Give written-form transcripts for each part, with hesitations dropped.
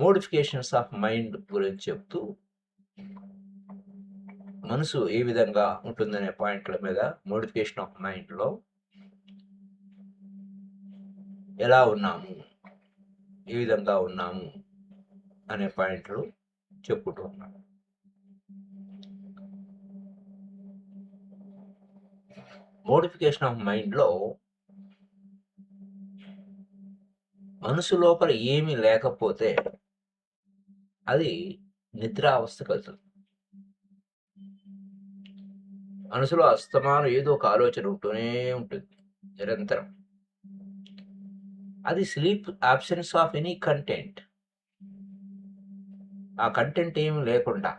Modifications of mind గురించి చెప్తూ మనసు ఏ విధంగా ఉంటుందనే పాయింట్ల మీద మోడిఫికేషన్ ఆఫ్ మైండ్లో ఎలా ఉన్నాము, ఏ విధంగా ఉన్నాము అనే పాయింట్లు చెప్పుకుంటూ ఉన్నాము. మోడిఫికేషన్ ఆఫ్ మైండ్లో మనసు లోపల ఏమీ లేకపోతే అది నిద్రావస్థకు వెళ్తుంది. మనసులో అస్తమానం ఏదో ఒక ఆలోచన ఉంటూనే ఉంటుంది నిరంతరం. అది sleep absence of any content. ఆ కంటెంట్ ఏమి లేకుండా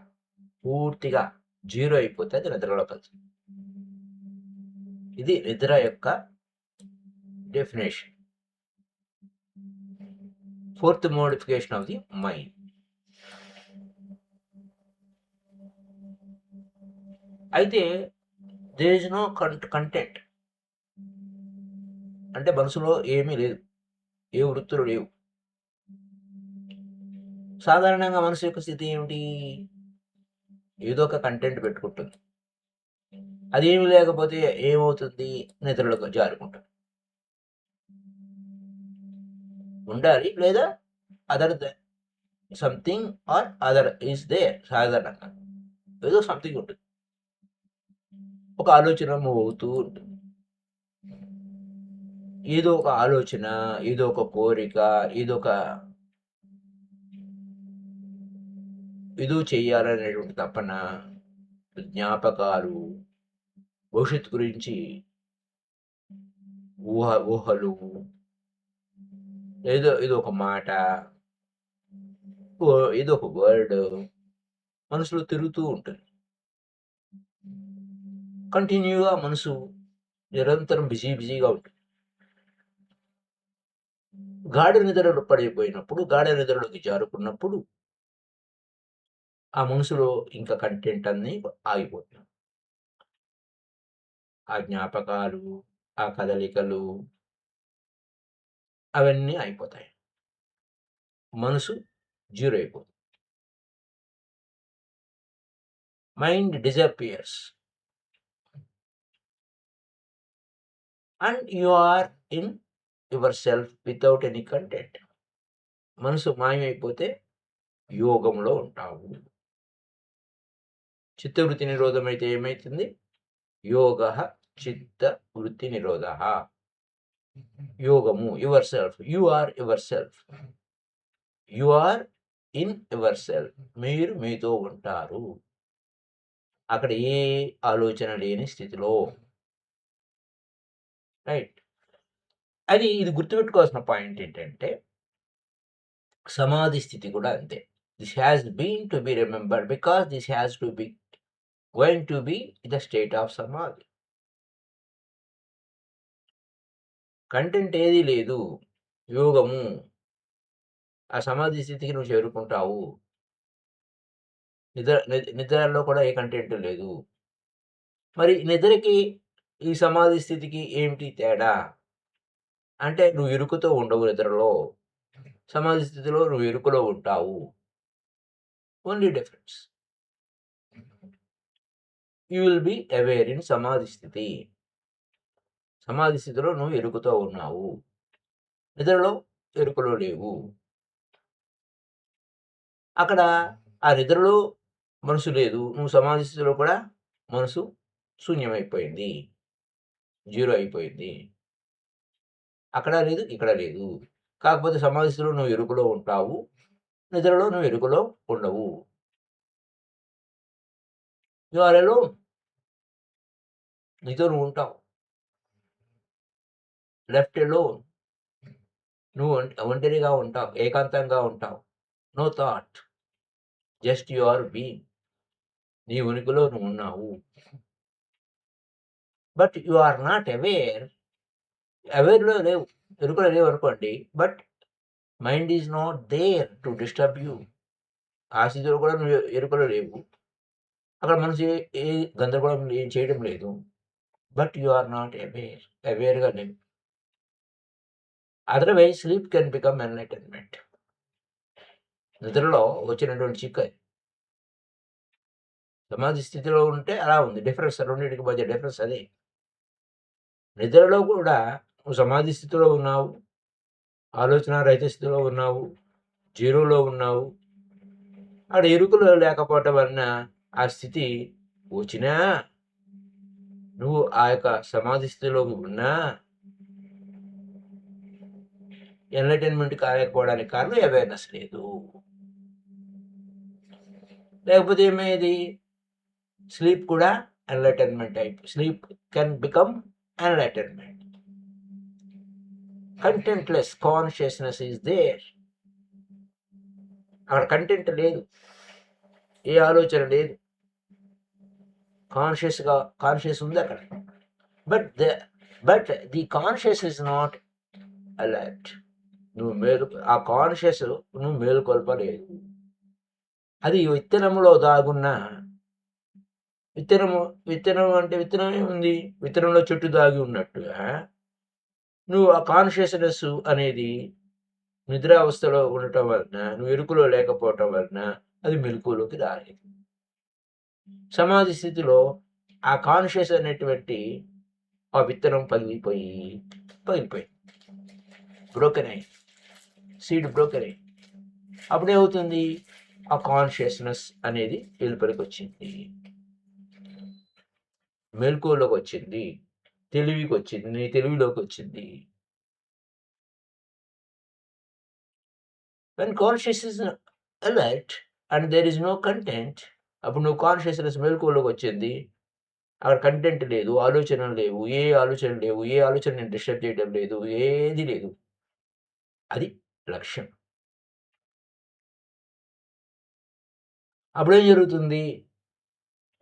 పూర్తిగా జీరో అయిపోతే అది నిద్రలోకి వెళ్తుంది. ఇది నిద్ర యొక్క definition. Fourth modification of the mind. అయితే దేర్ ఇస్ నో కంటెంట్, అంటే మనసులో ఏమీ లేదు, ఏ వృత్తులు లేవు. సాధారణంగా మనసు యొక్క స్థితి ఏమిటి? ఏదో ఒక కంటెంట్ పెట్టుకుంటుంది. అదేమి లేకపోతే ఏమవుతుంది? నిద్రలోకి జారుకుంటుంది. ఉండాలి, లేదా other something or other is there. సాధారణంగా ఏదో సంథింగ్ ఉంటుంది, ఒక ఆలోచన మూవ్ అవుతూ ఉంటుంది. ఏదో ఒక ఆలోచన, ఏదో ఒక కోరిక, ఏదో చెయ్యాలనేటువంటి తపన, జ్ఞాపకాలు, భవిష్యత్తు గురించి ఊహలు, ఏదో ఒక మాట, ఏదో ఒక వర్డ్ మనసులో తిరుగుతూ ఉంటుంది. కంటిన్యూగా మనసు నిరంతరం బిజీగా ఉంటుంది. గాఢ నిద్రలో పడిపోయినప్పుడు, గాఢ నిద్రలోకి జారుకున్నప్పుడు ఆ మనసులో ఇంకా కంటెంట్ అన్నీ ఆగిపోతుంది. ఆ జ్ఞాపకాలు, ఆ కదలికలు అవన్నీ అయిపోతాయి. మనసు జీరో అయిపోతుంది. Mind disappears and you are in yourself without any content. మనసు మాయమైపోతే యోగంలో ఉంటావు. చిత్తవృత్తి నిరోధం అయితే ఏమైతుంది? యోగ చిత్త వృత్తి నిరోధ. యోగము yourself, you are yourself, you are in yourself. మీరు మీతో ఉంటారు అక్కడ, ఏ ఆలోచన లేని స్థితిలో. రైట్. ఇది గుర్తుపెట్టుకోవాల్సిన పాయింట్ ఏంటంటే, సమాధి స్థితి కూడా అంతే. This has been to be remembered because this has to be going to be the state of samadhi. Content ఏది లేదు, యోగము. ఆ సమాధి స్థితికి నువ్వు చేరుకుంటావు. నిద్రలో కూడా ఏ కంటెంట్ లేదు. మరి నిద్రకి ఈ సమాధి స్థితికి ఏమిటి తేడా అంటే, నువ్వు ఇరుకుతో ఉండవు నిద్రలో, సమాధి స్థితిలో నువ్వు ఇరుకులో ఉంటావు. Only difference, you will be aware in సమాధి స్థితి. సమాధి స్థితిలో నువ్వు ఎరుకుతో ఉన్నావు, నిద్రలో ఎరుకలో లేవు. అక్కడ ఆ నిద్రలో మనసు లేదు, నువ్వు సమాధి స్థితిలో కూడా మనసు శూన్యమైపోయింది, జీరో అయిపోయింది. అక్కడ లేదు, ఇక్కడ లేదు. కాకపోతే సమాధి స్థితిలో నువ్వు ఎరుకలో ఉంటావు, నిద్రలో నువ్వు ఎరుకలో ఉండవు. You are alone. నీతో నువ్వు ఉంటావు, లెఫ్ట్ అలోన్. నువ్వు ఒంటరిగా ఉంటావు, ఏకాంతంగా ఉంటావు. No thought, just you are being. నీ ఉనికిలో నువ్వు ఉన్నావు. But you are not aware. అవేర్లో లేవు, ఎరుకలో లేవు అనుకోండి, but mind is not there to disturb you. ఆ స్థితిలో కూడా నువ్వు ఎరుకలో లేవు, అక్కడ మనసు ఏ గందరగోళం ఏం చేయడం లేదు. But you are not aware, అవేర్గా లేవు. Otherwise sleep can become enlightenment. నిద్రలో వచ్చినటువంటి చిక్కు అది. సమాధి స్థితిలో ఉంటే అలా ఉంది. డిఫరెన్స్ రెండింటికి మధ్య డిఫరెన్స్ అదే. నిద్రలో కూడా నువ్వు సమాధి స్థితిలో ఉన్నావు, ఆలోచన రహిత స్థితిలో ఉన్నావు, జీరోలో ఉన్నావు. అక్కడ ఎరుకలో లేకపోవటం వలన ఆ స్థితి వచ్చినా నువ్వు ఆ యొక్క సమాధి స్థితిలోకి ఉన్నా ఎన్లైటైన్మెంట్ కాలేకపోవడానికి కారణం అవేర్నెస్ లేదు. లేకపోతే ఏమయ్యేది? స్లీప్ కూడా ఎన్లైటైన్మెంట్ అయిపోయి sleep can become enlightenment. Contentless consciousness is there. అక్కడ కంటెంట్ లేదు, ఏ ఆలోచన లేదు, కాన్షియస్ ఉంది అక్కడ. But the conscious is not alert. ఆ కాన్షియస్ నువ్వు మేలుకొల్పలేదు. అది విత్తనంలో దాగున్న విత్తనం అంటే విత్తనం ఏముంది? విత్తనంలో చెట్టు దాగి ఉన్నట్టుగా నువ్వు ఆ కాన్షియస్నెస్ అనేది నిద్రావస్థలో ఉండటం వలన, నువ్వు ఎరుకులో లేకపోవటం వలన అది మెలకువలోకి రాలేదు. సమాధి స్థితిలో ఆ కాన్షియస్ అనేటువంటి ఆ విత్తనం పగిలిపోయి బ్రోకెన్ అయ్యి, సీడ్ బ్రోకెన్ అయ్యి, అప్పుడేమవుతుంది? ఆ కాన్షియస్నెస్ అనేది వెలుపలికి వచ్చింది, మెలకువలోకి వచ్చింది, తెలివికి వచ్చింది, నీ తెలివిలోకి వచ్చింది. When conscious is alert and there is no content, అప్పుడు నువ్వు కాన్షియస్నెస్ మెలకువలోకి వచ్చింది, అక్కడ కంటెంట్ లేదు, ఆలోచనలు లేవు, ఏ ఆలోచన నేను డిస్టర్బ్ చేయడం లేదు, ఏది లేదు. అది లక్ష్యం. అప్పుడేం జరుగుతుంది?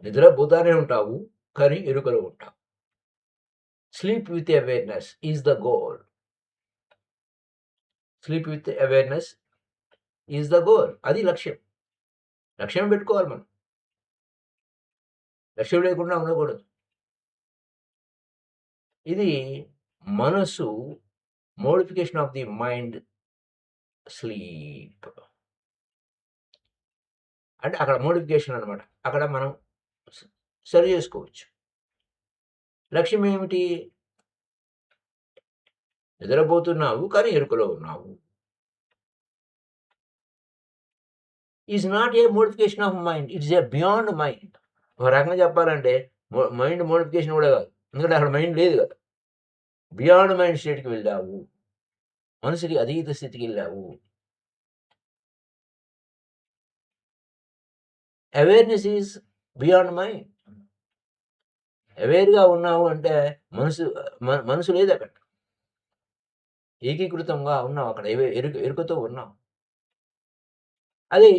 నిద్రపోతానే ఉంటావు, కానీ ఎరుకలో ఉంటావు. Sleep with awareness is the goal. Sleep with awareness is the goal. అది లక్ష్యం. లక్ష్యం పెట్టుకోవాలి మనం. లక్ష్యం లేకుండా ఉండకూడదు. ఇది మనసు modification of the mind sleep. అంటే అక్కడ మోడిఫికేషన్ అనమాట. అక్కడ మనం సరి చేసుకోవచ్చు. లక్ష్యం ఏమిటి? నిద్రపోతున్నావు, కానీ ఎరుకలో ఉన్నావు. Is not a modification of mind, it's a beyond mind. ఒక రకంగా చెప్పాలంటే మైండ్ మోడిఫికేషన్ కూడా కాదు, ఎందుకంటే అక్కడ మైండ్ లేదు కదా. బియాండ్ మైండ్ స్టేట్కి వెళ్ళావు, మనసుకి అతీత స్థితికి వెళ్ళావు. Awareness is beyond mind. అవేర్గా ఉన్నావు అంటే మనసు లేదు అక్కడ, ఏకీకృతంగా ఉన్నావు అక్కడ, ఎరుకతో ఉన్నావు. అదే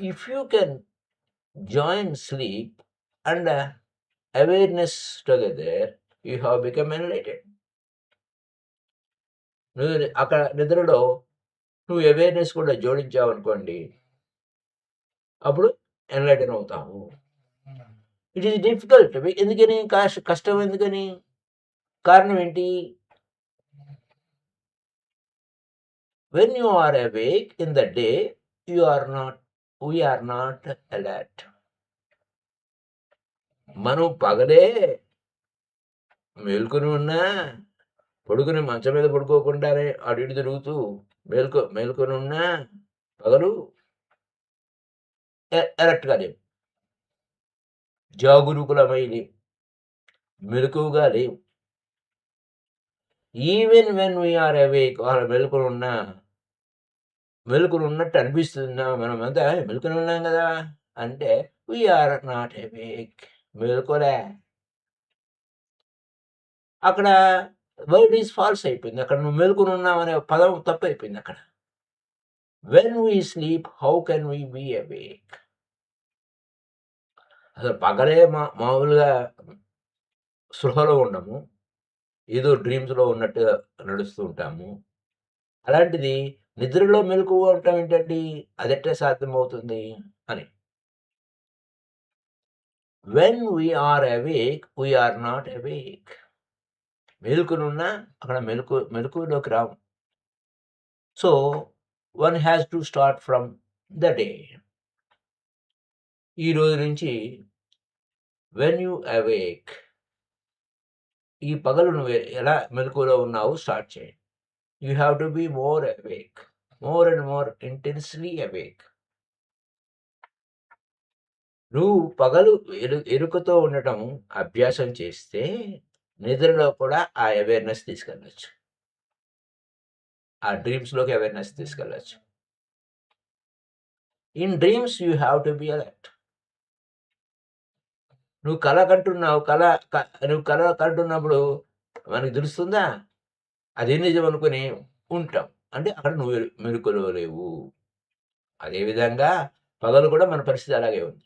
if you can join sleep and awareness together, you have become enlightened. నువ్వు అక్కడ నిద్రలో నువ్వు అవేర్నెస్ కూడా జోడించావు అనుకోండి, అప్పుడు ఎన్లైటన్ అవుతావు. It is difficult. ఎందుకని కష్టం? ఎందుకని? కారణం ఏంటి? When you are awake in the day, we are not alert. మనం పగలే మేల్కొని ఉన్నా, పడుకుని మంచం మీద పడుకోకుండానే అటు ఇటు తిరుగుతూ మేల్కొని ఉన్నా పగలు ఎలర్ట్గా లేవు, జాగరూకులమై లేవు, మెలకువగా లేవు. ఈవెన్ వెన్ వీఆర్ అవేక్, వాళ్ళు మెలకుని ఉన్నట్టు అనిపిస్తుందా? మనం అంతా మెలకుని ఉన్నాం కదా అంటే వీఆర్ నాట్ అవేక్, మెలకులే. అక్కడ వర్డ్ ఈజ్ ఫాల్స్ అయిపోయింది. అక్కడ నువ్వు మెలకుని ఉన్నామనే పదం తప్పు అయిపోయింది అక్కడ. When we sleep, how can we be awake? అసలు పగలే మామూలుగా స్పృహలో ఉండము, ఏదో డ్రీమ్స్లో ఉన్నట్టుగా నడుస్తూ ఉంటాము. అలాంటిది నిద్రలో మెలకువ ఉండటం ఏంటండి? అదెట్లా సాధ్యమవుతుంది అని. When we are awake, we are not awake. మేలుకునున్నా అక్కడ మెలకువలోకి రాము. So one has to start from the day. ఈ రోజు నుంచి వెన్ యూ అవేక్, ఈ పగలు నువ్వు ఎలా మెలకువలో ఉన్నావు స్టార్ట్ చేయండి. You have to be more awake, more and more intensely awake. నువ్వు పగలు ఎరుకతో ఉండటం అభ్యాసం చేస్తే నిద్రలో కూడా ఆ అవేర్నెస్ తీసుకెళ్ళచ్చు, ఆ డ్రీమ్స్లోకి అవేర్నెస్ తీసుకెళ్ళచ్చు. In dreams you have to be alert. నువ్వు కళ కంటున్నావు, నువ్వు కళ కంటున్నప్పుడు మనకు తెలుస్తుందా అదే నిజం అనుకుని ఉంటాం, అంటే అక్కడ నువ్వు మెలకువలో లేవు. అదేవిధంగా పగలు కూడా మన పరిస్థితి అలాగే ఉంది.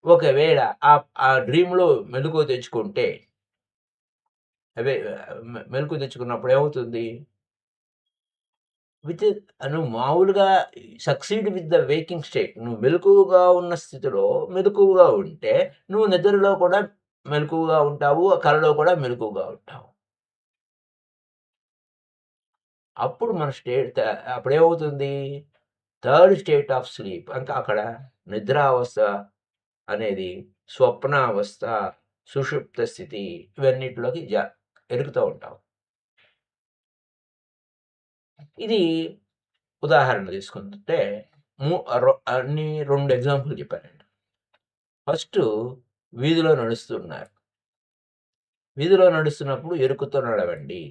ఒకవేళ ఆ డ్రీమ్లో మెలకువ తెచ్చుకుంటే, అవే మెలకువ తెచ్చుకున్నప్పుడు ఏమవుతుంది, విత్ నువ్వు మామూలుగా succeed with the waking state. నువ్వు మెలకువగా ఉన్న స్థితిలో మెలకువగా ఉంటే నువ్వు నిద్రలో కూడా మెలకువగా ఉంటావు, కలలో కూడా మెలకువగా ఉంటావు. అప్పుడు మన స్టేట్ అప్పుడేమవుతుంది, థర్డ్ స్టేట్ ఆఫ్ స్లీప్. ఇంకా అక్కడ నిద్రావస్థ అనేది స్వప్నావస్థ, సుషుప్త స్థితి, ఇవన్నిటిలోకి ఎరుగుతూ ఉంటాం. ఇది ఉదాహరణ తీసుకుంటే అన్ని 2 ఎగ్జాంపుల్ చెప్పానండి. ఫస్ట్, వీధిలో నడుస్తున్నారు. వీధిలో నడుస్తున్నప్పుడు ఎరుకుతో నడవండి.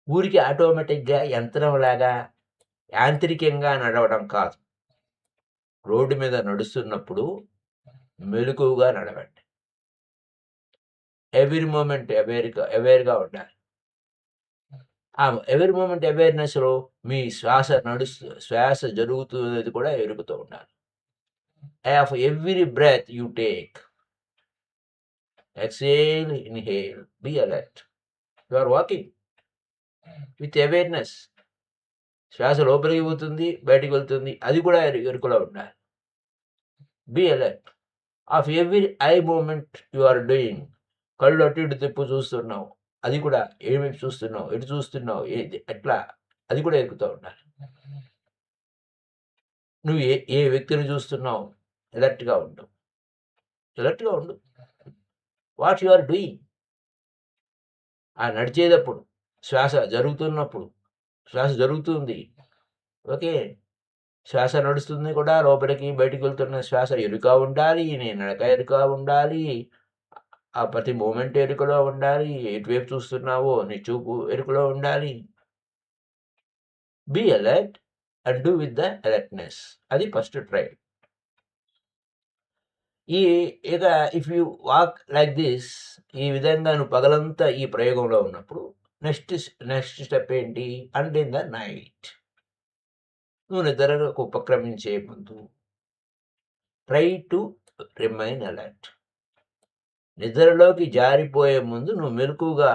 ఊరికి ఆటోమేటిక్గా యంత్రంలాగా యాంత్రికంగా నడవడం కాదు. రోడ్డు మీద నడుస్తున్నప్పుడు మెలకువగా నడవండి. ఎవ్రీ మూమెంట్ అవేర్గా ఉండాలి. ఆ ఎవ్రీ మూమెంట్ అవేర్నెస్లో మీ శ్వాస జరుగుతున్నది కూడా ఎరుగుతూ ఉండాలి. Of every breath you take, exhale, inhale, be alert. You are walking with awareness. శ్వాస లోపలికి పోతుంది, బయటికి వెళ్తుంది, అది కూడా ఎరుకలో ఉండాలి. Be alert of every I moment you are doing. కళ్ళు అటు ఇటు తిప్పు చూస్తున్నావు, అది కూడా ఏమేమి చూస్తున్నావు, ఎటు చూస్తున్నావు, ఎట్లా, అది కూడా ఎరుకుతూ ఉండాలి. నువ్వు ఏ వ్యక్తిని చూస్తున్నావు, అలర్ట్గా ఉండు. What you are doing. ఆ నడిచేటప్పుడు, శ్వాస జరుగుతుంది, ఓకే, శ్వాస నడుస్తుంది కూడా, లోపలికి బయటికి వెళ్తున్న శ్వాస ఎరుక ఉండాలి, నేను నడక ఎరుక ఉండాలి, ఆ ప్రతి మూమెంట్ ఎరుకలో ఉండాలి, ఎటువైపు చూస్తున్నావో నీ చూపు ఎరుకలో ఉండాలి. Be alert and do with the alertness. అది ఫస్ట్ ట్రై. ఇక if you walk like this, ఈ విధంగా నువ్వు పగలంతా ఈ ప్రయోగంలో ఉన్నప్పుడు నెక్స్ట్ స్టెప్ ఏంటి, అండ్ ఇన్ ద నైట్, నువ్వు నిద్రకు ఉపక్రమించే ముందు ట్రై టు రిమైన్ అలర్ట్. నిద్రలోకి జారిపోయే ముందు నువ్వు మెలకువగా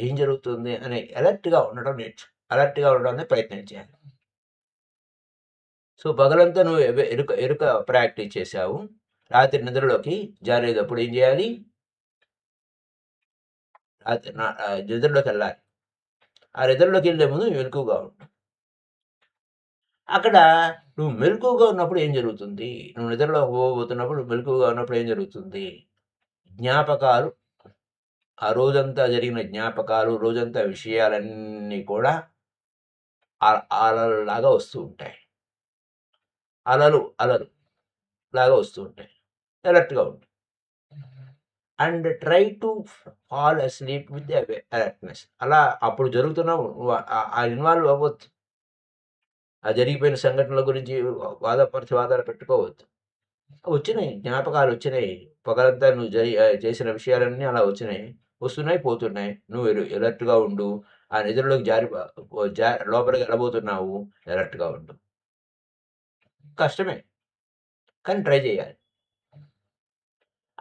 ఏం జరుగుతుంది అని అలర్ట్గా ఉండడం ప్రయత్నం చేయాలి. సో పగలంతా నువ్వు ఎరుక ప్రాక్టీస్ చేసావు, రాత్రి నిద్రలోకి జారేటప్పుడు ఏం చేయాలి, నిద్రలోకి వెళ్ళాలి. ఆ నిద్రలోకి వెళ్ళే ముందు మెలకువగా ఉండు. అక్కడ నువ్వు మెలకువగా ఉన్నప్పుడు ఏం జరుగుతుంది, నువ్వు నిద్రలో పోతున్నప్పుడు మెలకువగా ఉన్నప్పుడు ఏం జరుగుతుంది, జ్ఞాపకాలు, ఆ రోజంతా జరిగిన జ్ఞాపకాలు, రోజంతా విషయాలన్నీ కూడా అలలాగా వస్తూ ఉంటాయి. అలలు లాగా వస్తూ ఉంటాయి. అలర్ట్గా ఉంటుంది. And try to fall asleep with alertness. అలా అప్పుడు జరుగుతున్నావు, ఇన్వాల్వ్ అవ్వద్దు. ఆ జరిగిపోయిన సంఘటనల గురించి వాదాలు పెట్టుకోవద్దు. వచ్చినాయి, జ్ఞాపకాలు వచ్చినాయి, పగలంతా నువ్వు చేసిన విషయాలన్నీ అలా వస్తున్నాయి, పోతున్నాయి. నువ్వు ఎలర్ట్గా ఉండు. ఆ నిద్రలోకి లోపలికి వెళ్ళబోతున్నావు, ఎలర్ట్గా ఉండు. కష్టమే, కానీ ట్రై చేయాలి.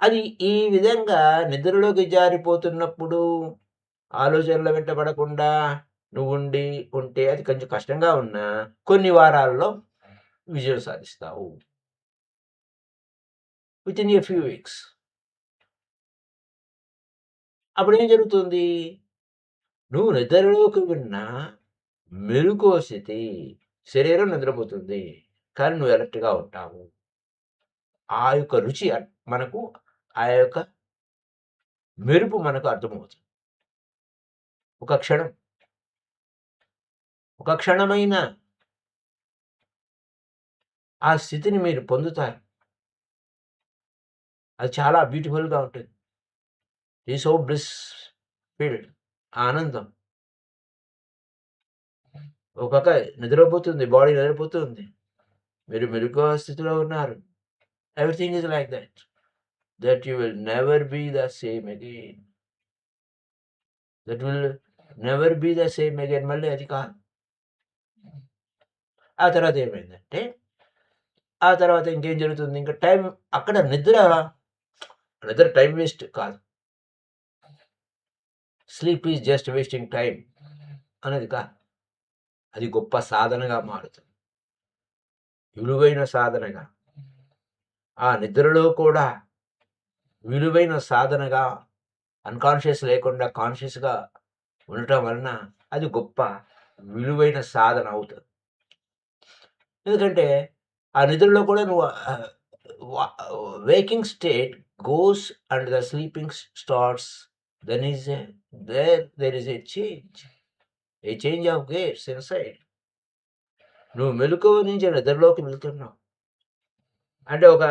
అది ఈ విధంగా నిద్రలోకి జారిపోతున్నప్పుడు ఆలోచనల వెంట పడకుండా నువ్వు ఉంటే అది కొంచెం కష్టంగా ఉన్నా కొన్ని వారాల్లో విజయం సాధిస్తావు. Within a few weeks. అప్పుడు ఏం జరుగుతుంది, నువ్వు నిద్రలోకి విన్నా మెలకువ స్థితి. శరీరం నిద్రపోతుంది. కానీ నువ్వు అలర్ట్‌గా ఉంటావు. ఆ యొక్క రుచి మనకు ఆ యొక్క మెరుపు మనకు అర్థమవుతుంది. ఒక క్షణం. ఒక క్షణమైన ఆ స్థితిని మీరు పొందుతారు. అది చాలా బ్యూటిఫుల్‌గా ఉంటుంది. ఈ సో బ్లిస్ ఫీల్డ్ ఆనందం. ఒక పక్క నిద్రపోతుంది. బాడీ నిద్రపోతుంది. మీరు మెలకువ స్థితిలో ఉన్నారు. Everything is like that. That you will never be the same again. That will never be the same again. మళ్ళీ అది కాదు. ఆ తర్వాత ఏమైందంటే, ఆ తర్వాత ఇంకేం జరుగుతుంది? ఇంకా టైం అక్కడ నిద్ర టైం వేస్ట్ కాదు. Sleep is just wasting time అనేది కాదు. అది గొప్ప సాధనగా మారుతుంది. విలువైన సాధనగా. ఆ నిద్రలో కూడా విలువైన సాధనగా అన్‌కాన్షియస్ లేకుండా కాన్షియస్‌గా ఉండటం వలన అది గొప్ప విలువైన సాధన అవుతుంది. ఎందుకంటే ఆ నిద్రలో కూడా నువ్వు waking state goes and the sleeping starts. Then is there is a change of gears inside. నువ్వు మెలకువ నుంచి నిద్రలోకి వెళ్తున్నావు. అంటే ఒక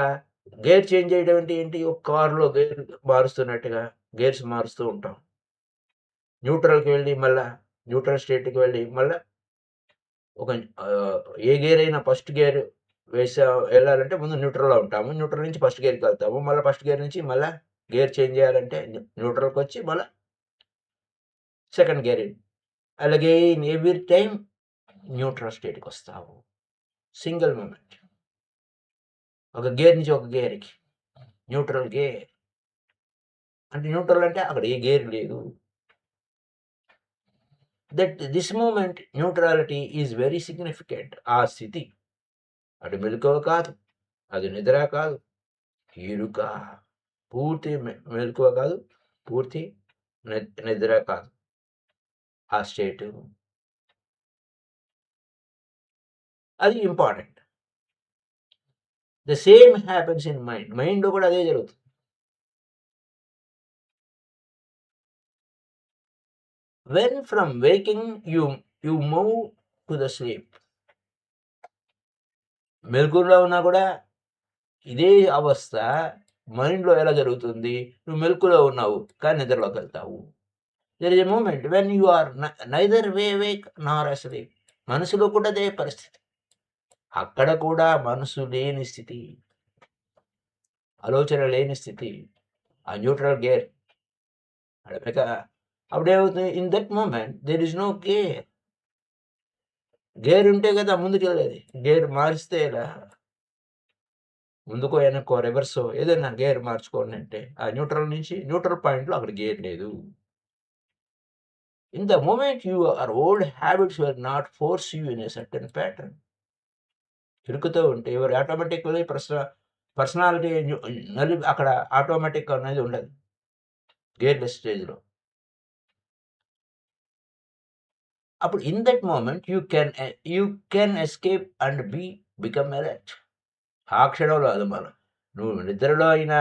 గేర్ చేంజ్ చేయడం అంటే ఏంటి? ఒక కారులో గేర్ మారుస్తున్నట్టుగా గేర్స్ మారుస్తూ ఉంటాం. న్యూట్రల్‌కి వెళ్ళి మళ్ళా న్యూట్రల్ స్టేట్‌కి వెళ్ళి మళ్ళా ఒక ఏ గేర్ అయినా ఫస్ట్ గేర్ వెళ్ళాలంటే ముందు న్యూట్రల్‌లో ఉంటాము. న్యూట్రల్ నుంచి ఫస్ట్ గేర్‌కి వెళ్తాము. మళ్ళా ఫస్ట్ గేర్ నుంచి మళ్ళా గేర్ చేంజ్ చేయాలంటే న్యూట్రల్‌కొచ్చి మళ్ళా సెకండ్ గేర్. అలాగే ఎవ్రీ టైమ్ న్యూట్రల్ స్టేట్‌కొస్తావు. Single moment. ఒక గేర్ నుంచి ఒక గేర్‌కి. Neutral gear. అంటే న్యూట్రల్ అంటే అక్కడ ఏ గేర్ లేదు. This moment neutrality is very significant. ఆ స్థితి. అటు మెలకువ కాదు. అది నిద్ర కాదు. ఎరుక. పూర్తి మెలకువ కాదు. పూర్తి నిద్ర కాదు. ఆ స్టేటు. అది important. The same happens in mind. మైండ్‌లో కూడా అదే జరుగుతుంది. When from waking you move to the sleep. మెలకువలో ఉన్నా కూడా ఇదే అవస్థ మైండ్‌లో ఎలా జరుగుతుంది? నువ్వు మెలకువలో ఉన్నావు. కానీ నిద్రలోకెళ్తావు. There is a moment when you are neither wake nor asleep. మనసులో కూడా అదే పరిస్థితి. అక్కడ కూడా మనసు లేని స్థితి. ఆలోచన లేని స్థితి. ఆ న్యూట్రల్ గేర్. అప్పుడేమవుతుంది? In that moment there is no gear. Gear ఉంటే కదా ముందుకెళ్ళేది. గేర్ మారిస్తే ఎలా? ముందుకో, వెనక్కో, రివర్సో ఏదైనా గేర్ మార్చుకోండి అంటే ఆ న్యూట్రల్ నుంచి న్యూట్రల్ పాయింట్‌లో అక్కడ గేర్ లేదు. In the moment your old habits will not force you in a certain pattern. ఇరుకుతూ ఉంటే యువర్ ఆటోమేటిక్‌లీ పర్సనాలిటీ అక్కడ ఆటోమేటిక్ అనేది ఉండదు. గేర్‌లెస్ స్టేజ్‌లో. అప్పుడు in that moment you can escape and become alert. ఆ క్షణంలో అది నువ్వు నిద్రలో అయినా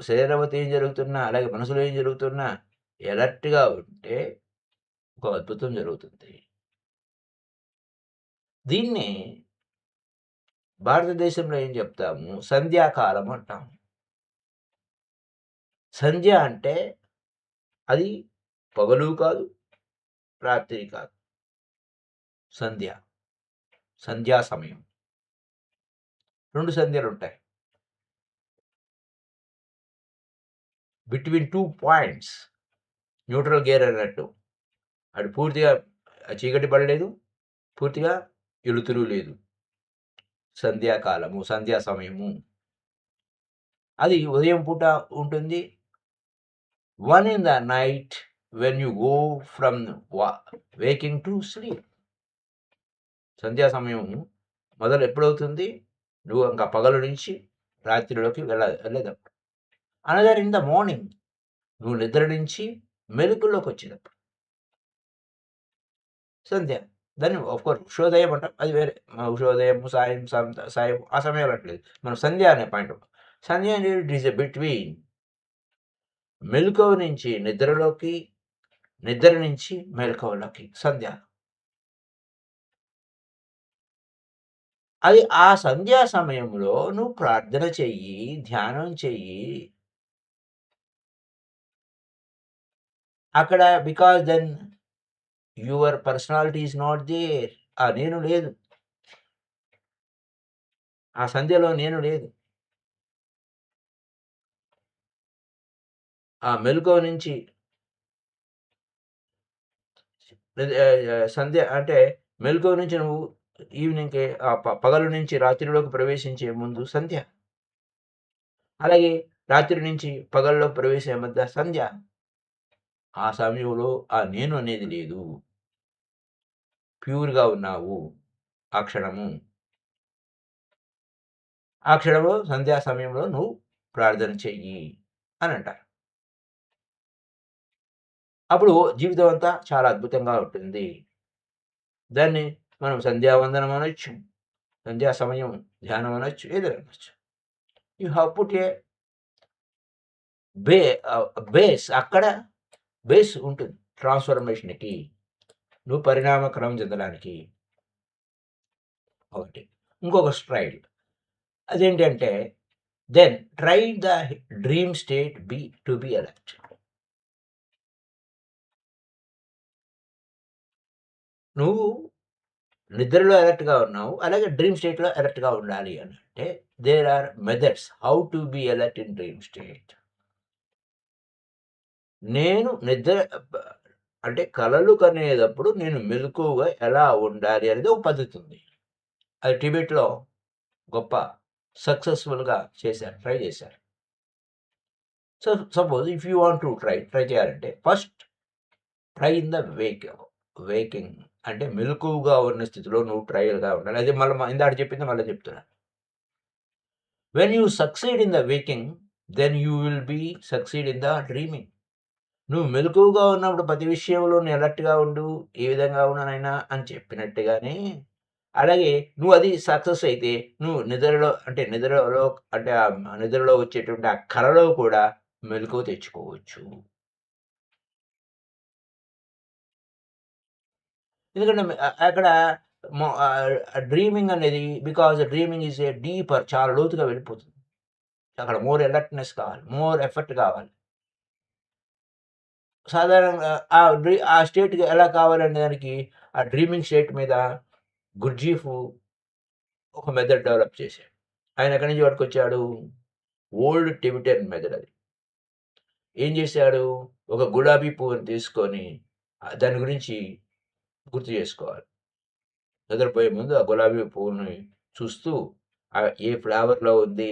శరీరవత ఏం జరుగుతున్నా, అలాగే మనసులో ఏం జరుగుతున్నా అలర్ట్‌గా ఉంటే ఒక అద్భుతం జరుగుతుంది. దీన్ని భారతదేశంలో ఏం చెప్తాము? సంధ్యాకాలం అంటాం. సంధ్య అంటే అది పగలు కాదు, రాత్రి కాదు. సంధ్య. సంధ్యా సమయం. 2 సంధ్యలుంటాయి. Between 2 points. న్యూట్రల్ గేర్ అన్నట్టు. అటు పూర్తిగా చీకటి పడలేదు. పూర్తిగా వెలుతురు లేదు. సంధ్యాకాలము, సంధ్యా సమయము. అది ఉదయం పూట ఉంటుంది. 1 in the night when you go from waking to sleep. సంధ్యా సమయం మొదలు ఎప్పుడవుతుంది? నువ్వు ఇంకా పగలు నుంచి రాత్రిలోకి వెళ్ళేటప్పుడు. Another in the morning. నువ్వు నిద్ర నుంచి మెలుకువలోకి వచ్చేటప్పుడు. సంధ్య. దాన్ని కోర్స్ ఉషోదయం అంటాం, అది వేరే. ఉషోదయం, సాయం, సాయం ఆ సమయాలు అట్లేదు. మనం సంధ్య అనే పాయింట్. సంధ్య అనేది ఇట్ ఈస్ ఎ బిట్వీన్ మెలకువ నుంచి నిద్రలోకి, నిద్ర నుంచి మెలకువలోకి సంధ్య. అది ఆ సంధ్యా సమయంలో నువ్వు ప్రార్థన చెయ్యి, ధ్యానం చెయ్యి. అక్కడ because then your personality is not there. ఆ నేను లేదు. ఆ సంధ్యలో నేను లేదు. ఆ మెలకువ నుంచి సంధ్య అంటే మెలకువ నుంచి నువ్వు ఈవినింగ్‌కి పగలు నుంచి రాత్రిలోకి ప్రవేశించే ముందు సంధ్య. అలాగే రాత్రి నుంచి పగల్లోకి ప్రవేశే మధ్య సంధ్య. ఆ సమయంలో ఆ నేను అనేది లేదు. ప్యూర్‌గా ఉన్నావు ఆ క్షణము. ఆ క్షణంలో సంధ్యా సమయంలో నువ్వు ప్రార్థన చెయ్యి అనంటారు. అప్పుడు జీవితం అంతా చాలా అద్భుతంగా ఉంటుంది. దాన్ని మనం సంధ్యావందనం అనొచ్చు, సంధ్యా సమయం ధ్యానం అనొచ్చు, ఏదైనా అనొచ్చు. You have put a bay base అక్కడ బేస్ ఉంటుంది ట్రాన్స్‌ఫర్మేషన్‌కి. నువ్వు పరిణామ క్రమం చెందడానికి. ఒకటి. ఇంకొక స్ట్రైల్. అదేంటంటే then try the dream state to be alert. నువ్వు నిద్రలో అలర్ట్‌గా ఉన్నావు. అలాగే డ్రీమ్ స్టేట్‌లో అలర్ట్‌గా ఉండాలి అనంటే there are methods how to be alert in dream state. నేను నిద్ర బ అంటే కలలు కనేటప్పుడు నేను మెలకువగా ఎలా ఉండాలి అనేది ఒక పద్ధతి ఉంది. అది టిబెట్‌లో గొప్ప సక్సెస్‌ఫుల్‌గా చేశారు. ట్రై చేశారు. So, suppose if you want to try చేయాలంటే first try in the waking అంటే మెలకువగా ఉన్న స్థితిలో నువ్వు ట్రైల్‌గా ఉండాలి. అది మళ్ళీ ఇందాక చెప్పింది మళ్ళీ చెప్తున్నా. When you succeed in the waking, then you will be succeed in the dreaming. నువ్వు మెలకువగా ఉన్నప్పుడు ప్రతి విషయంలో నువ్వు అలర్ట్‌గా ఉండు. ఏ విధంగా ఉన్నానైనా అని చెప్పినట్టుగానే, అలాగే నువ్వు అది సక్సెస్ అయితే నువ్వు నిద్రలో అంటే నిద్రలో అంటే నిద్రలో వచ్చేటువంటి ఆ కలలో కూడా మెలకువ తెచ్చుకోవచ్చు. ఎందుకంటే అక్కడ డ్రీమింగ్ అనేది because dreaming is a deeper చాలా లోతుగా వెళ్ళిపోతుంది. అక్కడ మోర్ అలర్ట్‌నెస్ కావాలి. మోర్ ఎఫర్ట్ కావాలి. సాధారణంగా ఆ స్టేట్‌కి ఎలా కావాలనే దానికి ఆ డ్రీమింగ్ స్టేట్ మీద గుర్జీఫ్ ఒక మెథడ్ డెవలప్ చేశాడు. ఆయన ఎక్కడి నుంచి పట్టుకొచ్చాడు? ఓల్డ్ టిబెటన్ మెథడ్ అది. ఏం చేశాడు? ఒక గులాబీ పువ్వుని తీసుకొని దాని గురించి గుర్తు చేసుకోవాలి. నిద్రపోయే ముందు ఆ గులాబీ పువ్వుని చూస్తూ ఏ ఫ్లేవర్‌లో ఉంది?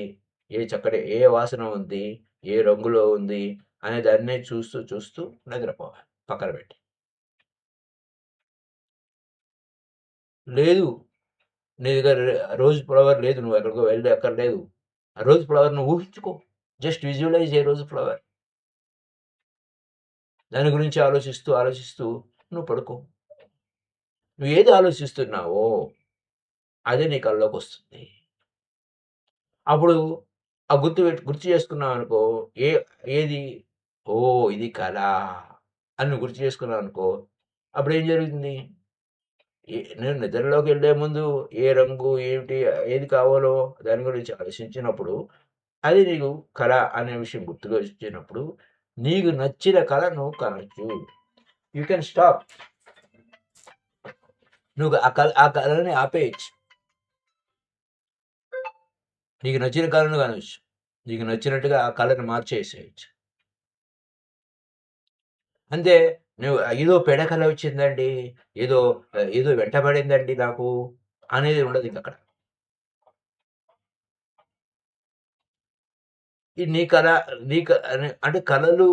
ఏ వాసన ఉంది? ఏ రంగులో ఉంది? అనే దాన్నే చూస్తూ చూస్తూ నిద్రపోవాలి పక్కన పెట్టి. లేదు. నీ దగ్గర రోజ్ ఫ్లవర్ లేదు. నువ్వు ఎక్కడికో వెళ్ళి అక్కర్లేదు. ఆ రోజ్ ఫ్లవర్‌ని ఊహించుకో. జస్ట్ విజువలైజ్ ఏ రోజ్ ఫ్లవర్. దాని గురించి ఆలోచిస్తూ, ఆలోచిస్తూ నువ్వు పడుకో. నువ్వు ఏది ఆలోచిస్తున్నావో అదే నీ కల్లోకొస్తుంది. అప్పుడు ఆ గుర్తు చేసుకున్నావనుకో, ఏ ఏది ఓహ్! ఇది కల అని నువ్వు గుర్తు చేసుకున్నావనుకో, అప్పుడేం జరుగుతుంది? నేను నిద్రలోకెళ్ళే ముందు ఏ రంగు, ఏమిటి, ఏది కావాలో దాని గురించి ఆలోచించినప్పుడు, అది నీకు కల అనే విషయం గుర్తుకు వచ్చినప్పుడు, నీకు నచ్చిన కల నువ్వు కనొచ్చు. You can stop. నువ్వు ఆ కలని ఆపేయొచ్చు. నీకు నచ్చిన కలను కనొచ్చు. నీకు నచ్చినట్టుగా ఆ కలని మార్చేసేయొచ్చు. అంతే. నువ్వు ఏదో పెడ కల వచ్చిందండి. ఏదో ఏదో వెంటబడిందండి నాకు అనేది ఉండదింకక్కడ. ఈ నీ కల నీ క అంటే కలలు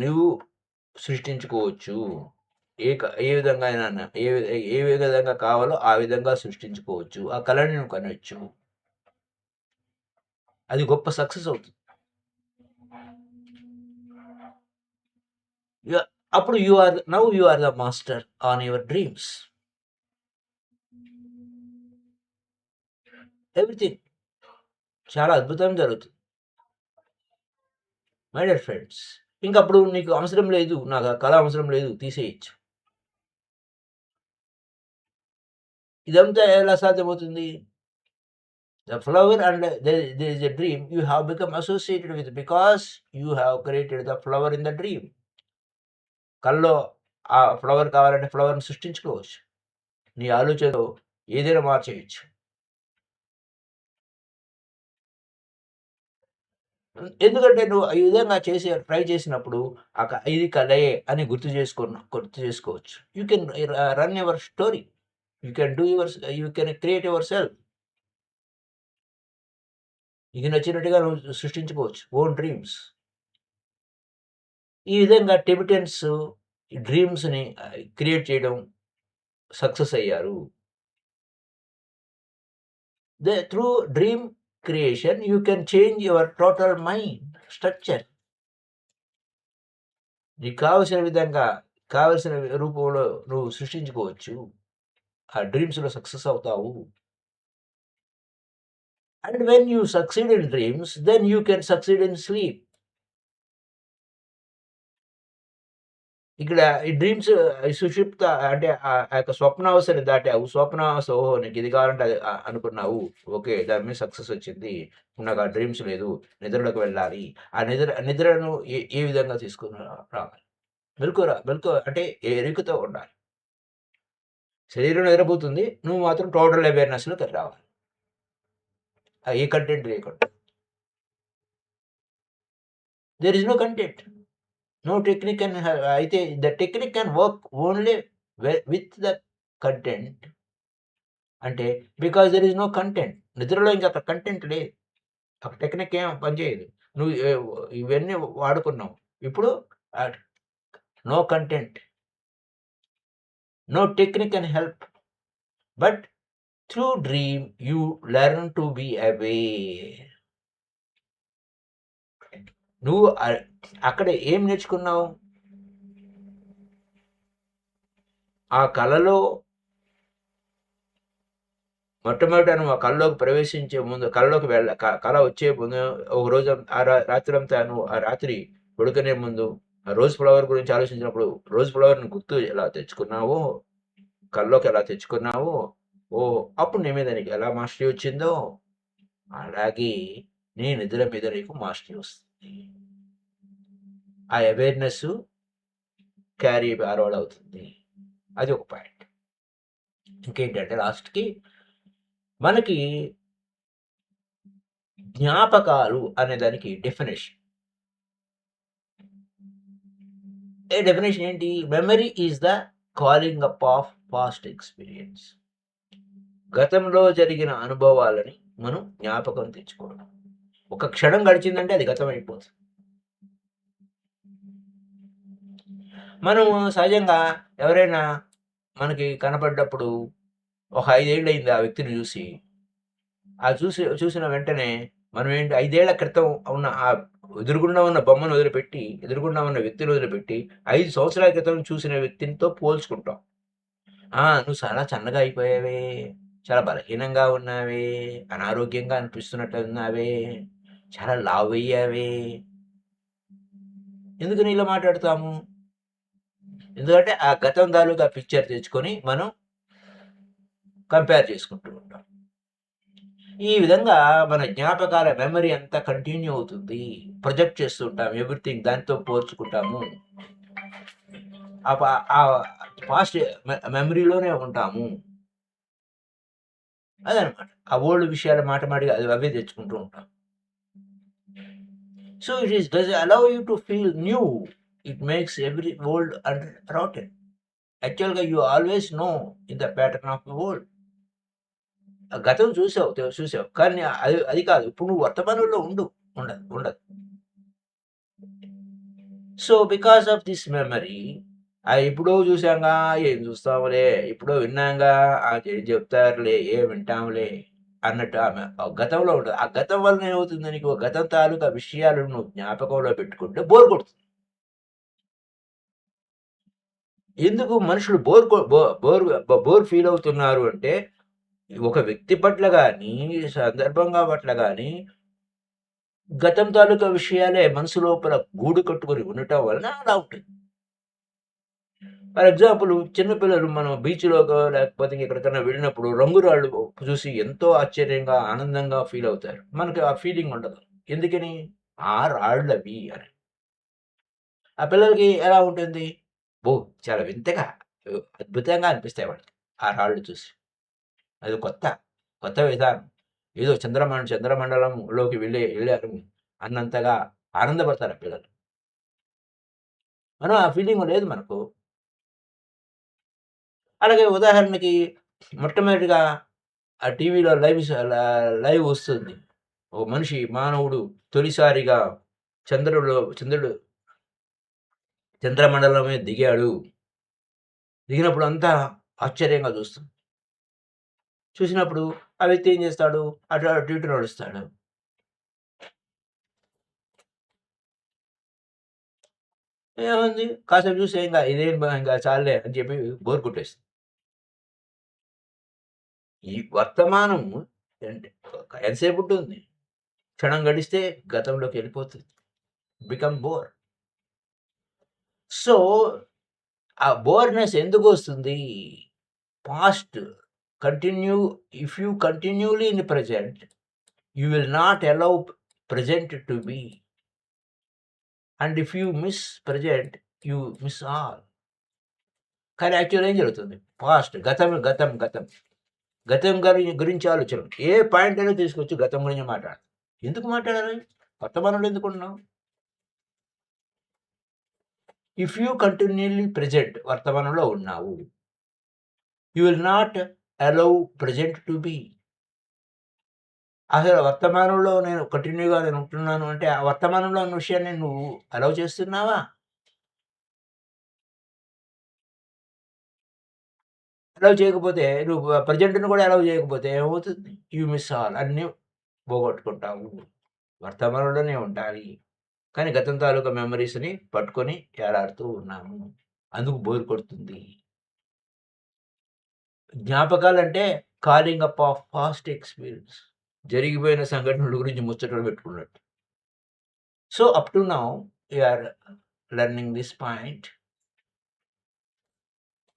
నువ్వు సృష్టించుకోవచ్చు. ఏ విధంగా అయినా ఏ విధంగా కావాలో ఆ విధంగా సృష్టించుకోవచ్చు. ఆ కలని నువ్వు కనొచ్చు. అది గొప్ప సక్సెస్ అవుతుంది. ఇగ అప్పుడు you are the master on your dreams. Everything చాలా అద్భుతం జరుగుతుంది. మై డియర్ ఫ్రెండ్స్, ఇంకప్పుడు నీకు అవసరం లేదు, నాకు ఆ కళ అవసరం లేదు, తీసేయచ్చు. ఇదంతా ఎలా సాధ్యమవుతుంది? The flower and there is a dream you have become associated with because you have created the flower in the dream. కల్లో ఆ ఫ్లవర్ కావాలంటే ఫ్లవర్‌ని సృష్టించుకోవచ్చు. నీ ఆలోచనతో ఏదైనా మార్చేయొచ్చు. ఎందుకంటే నువ్వు ఈ విధంగా ట్రై చేసినప్పుడు ఇది కలే అని గుర్తు చేసుకోవచ్చు. You can run your story. You can create yourself. నీకు నచ్చినట్టుగా నువ్వు సృష్టించుకోవచ్చు ఓన్ డ్రీమ్స్. ఈ విధంగా టిబెటన్స్ డ్రీమ్స్‌ని క్రియేట్ చేయడం సక్సెస్ అయ్యారు. Through dream creation you can change your total mind structure. నీకు కావలసిన విధంగా, కావలసిన రూపంలో నువ్వు సృష్టించుకోవచ్చు. ఆ డ్రీమ్స్‌లో సక్సెస్ అవుతావు. And when you succeed in dreams, then you can succeed in sleep. ఇక్కడ ఈ డ్రీమ్స్ సుషుప్త అంటే ఆ యొక్క స్వప్నావస్థని దాటావు. స్వప్నావస్థ ఓహో! నీకు ఇది కావాలంటే అది అనుకున్నావు. ఓకే. దాని మీద సక్సెస్ వచ్చింది. నాకు ఆ డ్రీమ్స్ లేదు. నిద్రలోకి వెళ్ళాలి. ఆ నిద్రను ఏ ఏ విధంగా తీసుకొని రావాలి? మెలుకువ అంటే ఎరుకతో ఉండాలి. శరీరం నిద్రపోతుంది. నువ్వు మాత్రం టోటల్ అవేర్‌నెస్‌లోకి రావాలి. ఏ కంటెంట్ లేకుండా. There is no content. No technique అయితే the technique can work only with the content. అంటే because there is no content. నిద్రలో ఇంక అక్కడ కంటెంట్ లేదు. అక్కడ టెక్నిక్ ఏం పనిచేయదు. నువ్వు ఇవన్నీ వాడుకున్నావు. ఇప్పుడు no content. No technique can help. But through dream you learn to be aware. నువ్వు అక్కడ ఏం నేర్చుకున్నావు? ఆ కలలో మొట్టమొదట నువ్వు ఆ కలలోకి ప్రవేశించే ముందు, కలలోకి కల వచ్చే ముందు ఒక రోజు రాత్రంతా నువ్వు ఆ రాత్రి పడుకునే ముందు ఆ రోజ్ ఫ్లవర్ గురించి ఆలోచించినప్పుడు రోజ్ ఫ్లవర్‌ని గుర్తు ఎలా తెచ్చుకున్నావో, కల్లోకి ఎలా తెచ్చుకున్నావో, అప్పుడు నీ మీద నీకు ఎలా మాస్టరీ వచ్చిందో, అలాగే నీ నిద్ర మీద నీకు మాస్టరీ వస్తుంది. ఆ అవేర్‌నెస్ క్యారీ ఫార్వర్డ్ అవుతుంది. అది ఒక పాయింట్. ఇంకేంటంటే లాస్ట్‌కి మనకి జ్ఞాపకాలు అనే దానికి డెఫినిషన్. డెఫినిషన్ ఏంటి? Memory is the calling up of past experience. గతంలో జరిగిన అనుభవాలని మనం జ్ఞాపకం తెచ్చుకోవడం. ఒక క్షణం గడిచిందంటే అది గతం అయిపోతుంది. మనం సహజంగా ఎవరైనా మనకి కనపడ్డప్పుడు ఒక 5 ఏళ్ళయింది ఆ వ్యక్తిని చూసి. చూసిన వెంటనే మనం 5 ఏళ్ల క్రితం ఉన్న ఎదురుగుండా ఉన్న బొమ్మను వదిలిపెట్టి, ఎదురుగుండా ఉన్న వ్యక్తిని వదిలిపెట్టి 5 సంవత్సరాల క్రితం చూసిన వ్యక్తితో పోల్చుకుంటాం. నువ్వు చాలా సన్నగా అయిపోయావే, చాలా బలహీనంగా ఉన్నావే, అనారోగ్యంగా అనిపిస్తున్నట్టున్నావే, చాలా లావయ్యావే. ఎందుకని ఇలా మాట్లాడతాము? ఎందుకంటే ఆ గతం తాలూకా పిక్చర్ తెచ్చుకొని మనం కంపేర్ చేసుకుంటూ ఉంటాం. ఈ విధంగా మన జ్ఞాపకాల మెమరీ అంతా కంటిన్యూ అవుతుంది. ప్రొజెక్ట్ చేస్తూ ఉంటాం. ఎవ్రీథింగ్ దానితో పోల్చుకుంటాము. పాస్ట్ మెమరీలోనే ఉంటాము. అదనమాట. ఆ ఓల్డ్ విషయాలు మాటిమాటిగా అవే తెచ్చుకుంటూ ఉంటాం. So does allow you to feel new. It makes every old and rotten. యాక్చువల్‌గా you always know in the pattern of the old. గతం చూసావు. కానీ అది కాదు. ఇప్పుడు నువ్వు వర్తమానంలో ఉండదు. So because of this memory, ఎప్పుడో చూసాంగా, ఏం చూస్తాములే, ఎప్పుడో విన్నాంగా, చెప్తారులే, ఏం వింటాములే అన్నట్టు ఆమె గతంలో ఉండదు. ఆ గతం వలన ఏమవుతుంది, నీకు గతం తాలూకా విషయాలు నువ్వు జ్ఞాపకంలో పెట్టుకుంటే బోర్ కొడుతుంది. ఎందుకు మనుషులు బోర్ ఫీల్ అవుతున్నారు అంటే, ఒక వ్యక్తి పట్ల గాని, సందర్భంగా పట్ల గాని, గతం తాలూకా విషయాలే మనసు లోపల గూడు కట్టుకొని ఉండటం వలన అలా ఉంటుంది. ఫర్ ఎగ్జాంపుల్ చిన్న పిల్లలు మనం బీచ్‌లోకో లేకపోతే ఎక్కడికైనా వెళ్ళినప్పుడు రంగురాళ్ళు చూసి ఎంతో ఆశ్చర్యంగా, ఆనందంగా ఫీల్ అవుతారు. మనకి ఆ ఫీలింగ్ ఉండదు. ఎందుకని? ఆ రాళ్ళవి అని. ఆ పిల్లలకి ఎలా ఉంటుంది? చాలా వింతగా, అద్భుతంగా అనిపిస్తాయి వాళ్ళకి. ఆ రాళ్ళు చూసి. అది కొత్త విధానం. ఏదో చంద్రమండలంలోకి ఎళ్ళారు అన్నంతగా ఆనందపడతారు ఆ పిల్లలు. మనం ఆ ఫీలింగ్ లేదు మనకు. అలాగే ఉదాహరణకి మొట్టమొదటిగా ఆ టీవీలో లైవ్ వస్తుంది. ఒక మనిషి మానవుడు తొలిసారిగా చంద్రుడు చంద్రమండలం మీద దిగాడు. దిగినప్పుడు అంతా ఆశ్చర్యంగా చూస్తాం. చూసినప్పుడు ఆ వ్యక్తి ఏం చేస్తాడు? అటు ఇటు నడుస్తాడు. ఏముంది కాసేపు చూసి ఇంక చాలులే అని చెప్పి బోర్ కొట్టేస్తుంది. ఈ వర్తమానం అంటే ఎంతసేపు ఉంటుంది? క్షణం గడిస్తే గతంలోకి వెళ్ళిపోతుంది. Become bore. సో, ఆ బోర్‌నెస్ ఎందుకొస్తుంది? Past continue if you continuously in present, you will not allow present to be. And if you miss present, you miss all. కానీ యాక్చువల్‌గా ఏం జరుగుతుంది? పాస్ట్ గతం. గతం గురించి ఆలోచన. ఏ పాయింట్ అయినా తీసుకొచ్చి గతం గురించి మాట్లాడు. ఎందుకు మాట్లాడాలి? వర్తమానంలో ఎందుకుంటున్నావు? ఇఫ్ యూ కంటిన్యూలీ ప్రెజెంట్ వర్తమానంలో ఉన్నావు. You will not allow present to be. అసలు వర్తమానంలో నేను ఉంటున్నాను అంటే, ఆ వర్తమానంలో ఉన్న విషయాన్ని నువ్వు అలౌ చేస్తున్నావా? అలౌ చేయకపోతే నువ్వు ప్రెజెంట్‌ని కూడా అలౌ చేయకపోతే ఏమవుతుంది? యూ మిస్ ఆల్ అన్నీ పోగొట్టుకుంటావు. వర్తమానంలోనే ఉండాలి. కానీ గతం తాలూకా మెమోరీస్‌ని పట్టుకొని ఏలాడుతూ ఉన్నాము. అందుకు బోర్ కొడుతుంది. జ్ఞాపకాలంటే calling up of past experience. జరిగిపోయిన సంఘటనల గురించి ముచ్చటలు పెట్టుకున్నట్టు. So, up to now we are learning this point.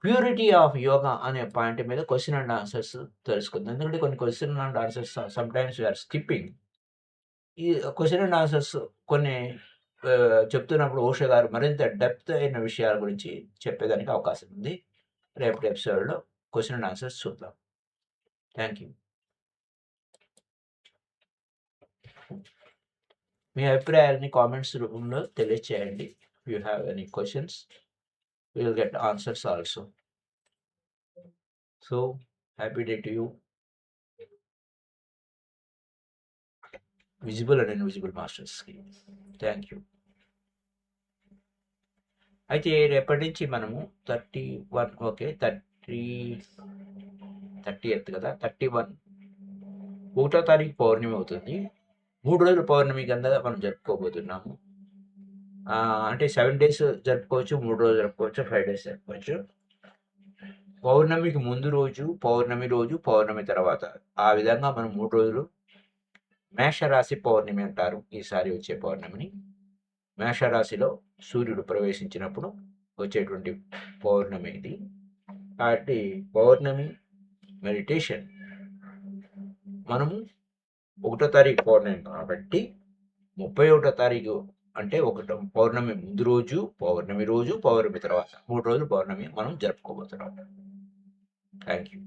Purity of yoga అనే పాయింట్ మీద క్వెషన్ అండ్ ఆన్సర్స్ తెలుసుకుందాం. ఎందుకంటే కొన్ని question and answers sometimes we are skipping. ఈ క్వెషన్ అండ్ ఆన్సర్స్ కొన్ని చెప్తున్నప్పుడు ఓషో గారు మరింత డెప్త్ అయిన విషయాల గురించి చెప్పేదానికి అవకాశం ఉంది. రేపటి ఎపిసోడ్‌లో క్వెషన్ అండ్ ఆన్సర్స్ చూద్దాం. Thank you. మీ అభిప్రాయాలని కామెంట్స్ రూపంలో తెలియచేయండి. If you have any questions, we will get answers also. So, happy day to you. Visible and invisible మాస్టర్స్‌కి. Thank you. అయితే రేపటి నుంచి మనము 31 ఓకే. 30థ్ కదా! 31 ఒకటో తారీఖు పౌర్ణమి అవుతుంది. 3 రోజుల పౌర్ణమి కింద మనం జరుపుకోబోతున్నాము. అంటే 7 డేస్ జరుపుకోవచ్చు, 3 రోజులు జరుపుకోవచ్చు, 5 డేస్ జరుపుకోవచ్చు. పౌర్ణమికి ముందు రోజు, పౌర్ణమి రోజు, పౌర్ణమి తర్వాత ఆ విధంగా మనం 3 రోజులు మేషరాశి పౌర్ణమి అంటారు ఈసారి వచ్చే పౌర్ణమిని. మేషరాశిలో సూర్యుడు ప్రవేశించినప్పుడు వచ్చేటువంటి పౌర్ణమి ఇది. కాబట్టి పౌర్ణమి మెడిటేషన్ మనము 1 తారీఖు పౌర్ణమి కాబట్టి 31 తారీఖు అంటే పౌర్ణమి ముందు రోజు, పౌర్ణమి రోజు, పౌర్ణమి తర్వాత 3 రోజులు పౌర్ణమి మనం జరుపుకోబోతున్నాం. Thank you.